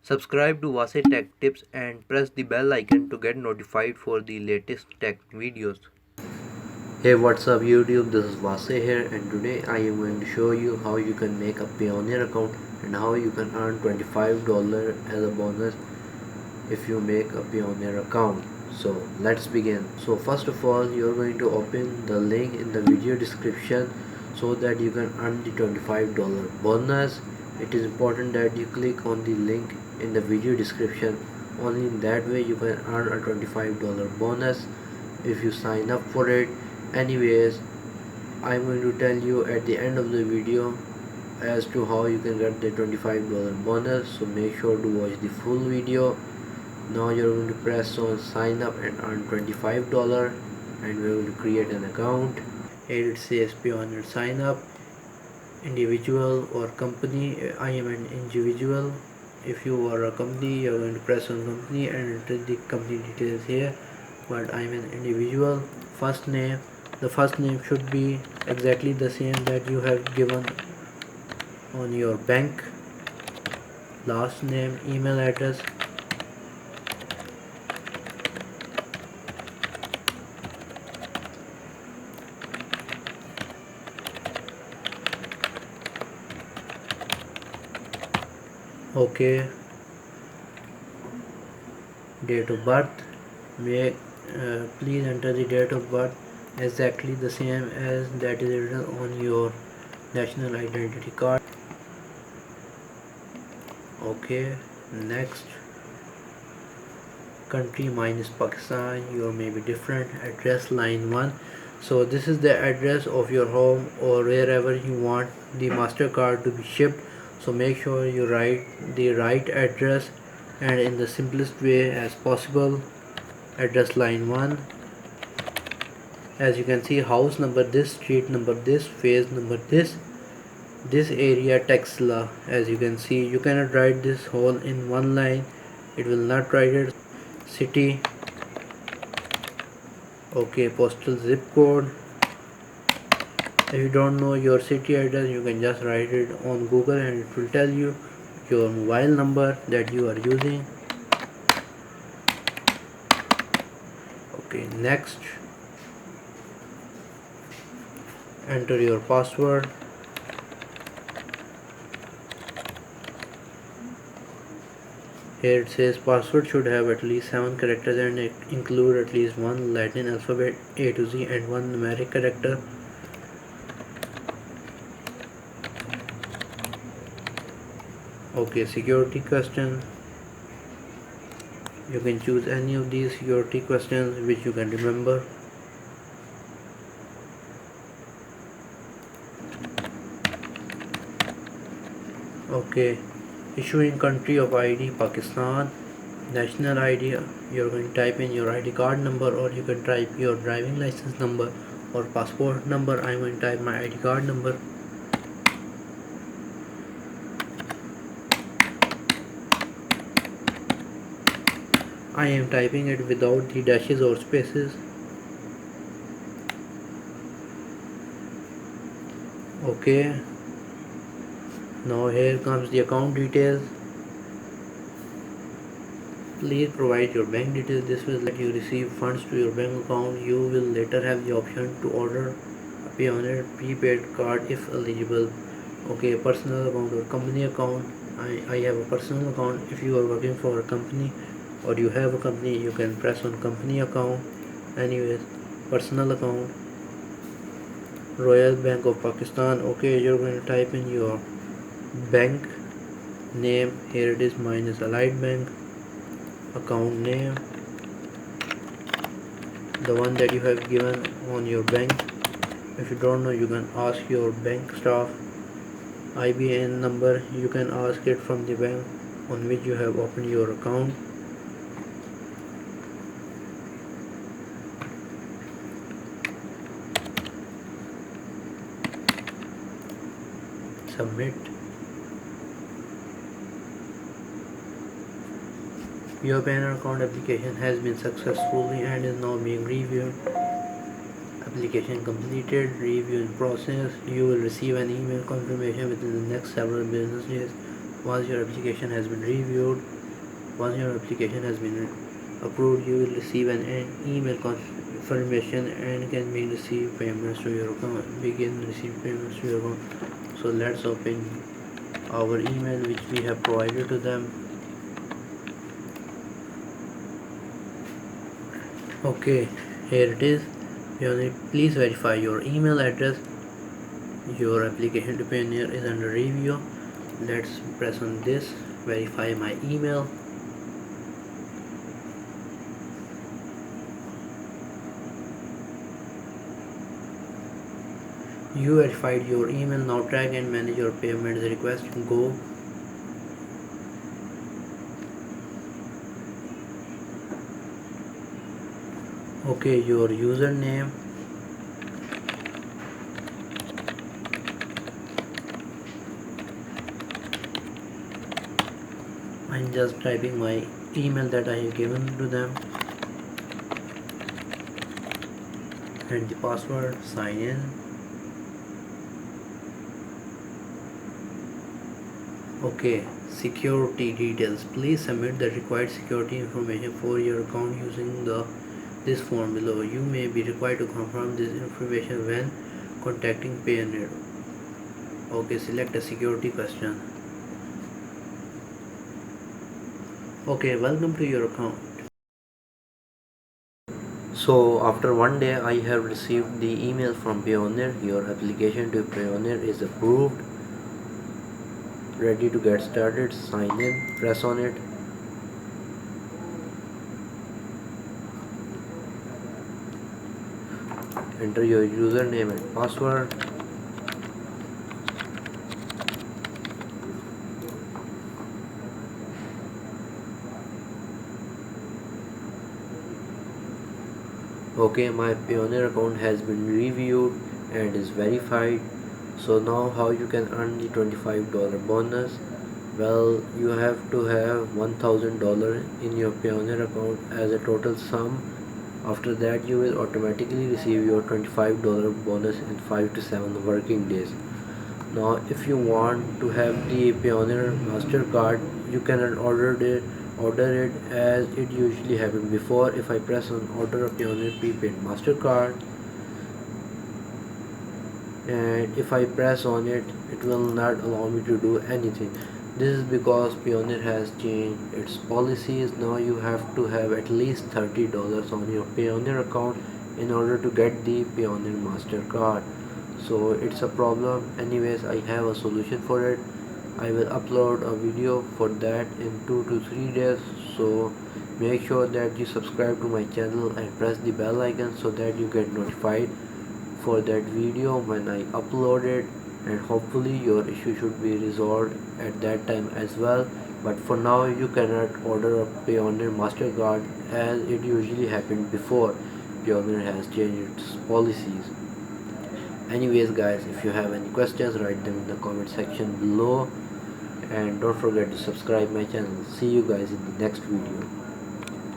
Subscribe to Vase Tech Tips and press the bell icon to get notified for the latest tech videos. Hey, what's up YouTube? This is Vase here, and today I am going to show you how you can make a Payoneer account and how you can earn $25 as a bonus if you make a Payoneer account. So let's begin. So first of all, you're going to open the link in the video description so that you can earn the $25 bonus. It is important that you click on the link in the video description. Only in that way you can earn a $25 bonus if you sign up for it. Anyways, I'm going to tell you at the end of the video as to how you can get the $25 bonus, so make sure to watch the full video. Now you're going to press on sign up and earn $25, and we're going to create an account. Here it says Payoneer sign up, individual or company. I am an individual. If you are a company, you're going to press on company and enter the company details here, but I'm an individual. First name, the first name should be exactly the same that you have given on your bank. Last name, email address, okay. Date of birth, please enter the date of birth exactly the same as that is written on your national identity card. Okay, next. Country mine is Pakistan, your may be different. Address line 1. So this is the address of your home or wherever you want the MasterCard to be shipped. So make sure you write the right address and in the simplest way as possible. Address line 1. As you can see, house number this, street number this, phase number this area Texla. As you can see, you cannot write this whole in one line, it will not write it. City, okay. Postal zip code. If you don't know your city address, you can just write it on Google and it will tell you your mobile number that you are using. Okay, next. Enter your password. Here it says password should have at least 7 characters and include at least one Latin alphabet A to Z and one numeric character. Okay, security question. You can choose any of these security questions which you can remember. Okay, issuing country of ID Pakistan. National ID, you're going to type in your ID card number, or you can type your driving license number or passport number. I'm going to type my ID card number. I am typing it without the dashes or spaces. Okay. Now here comes the account details. Please provide your bank details. This will let you receive funds to your bank account. You will later have the option to order a Payoneer prepaid card if eligible. Okay, personal account or company account. I have a personal account. If you are working for a company or you have a company, you can press on company account. Anyways, personal account. Royal Bank of Pakistan. Okay, you're going to type in your bank name. Here it is, mine is Allied Bank. Account name, the one that you have given on your bank. If you don't know, you can ask your bank staff. IBAN number, you can ask it from the bank on which you have opened your account. Submit. Your Payoneer account application has been successfully and is now being reviewed. Application completed, review in process. You will receive an email confirmation within the next several business days once your application has been reviewed. Once your application has been approved, you will receive an email confirmation and can be receive payments to your account. Begin receive payments to your account. So let's open our email which we have provided to them. Okay, here it is. Please verify your email address. Your application to Payoneer is under review. Let's press on this, verify my email. You verified your email. Now track and manage your payments request. Go. Okay, your username. I'm just typing my email that I have given to them and the password. Sign in. Okay, security details. Please submit the required security information for your account using this form below. You may be required to confirm this information when contacting Payoneer. Okay, select a security question. Okay, welcome to your account. So after one day I have received the email from Payoneer. Your application to Payoneer is approved. Ready to get started. Sign in. Press on it. Enter your username and password. Okay, my Payoneer account has been reviewed and is verified. So now how you can earn the $25 bonus? Well, you have to have $1,000 in your Payoneer account as a total sum. After that you will automatically receive your $25 bonus in 5 to 7 working days. Now if you want to have the Payoneer MasterCard, you can order it as it usually happened before. If I press on order a Payoneer prepaid MasterCard and if I press on it, it will not allow me to do anything. This is because Payoneer has changed its policies. Now you have to have at least $30 on your Payoneer account in order to get the Payoneer MasterCard. So it's a problem. Anyways, I have a solution for it. I will upload a video for that in 2 to 3 days. So make sure that you subscribe to my channel and press the bell icon so that you get notified for that video when I upload it, and hopefully your issue should be resolved at that time as well. But for now you cannot order a Payoneer MasterCard as it usually happened before. Payoneer has changed its policies. Anyways guys, if you have any questions, write them in the comment section below and don't forget to subscribe my channel. See you guys in the next video.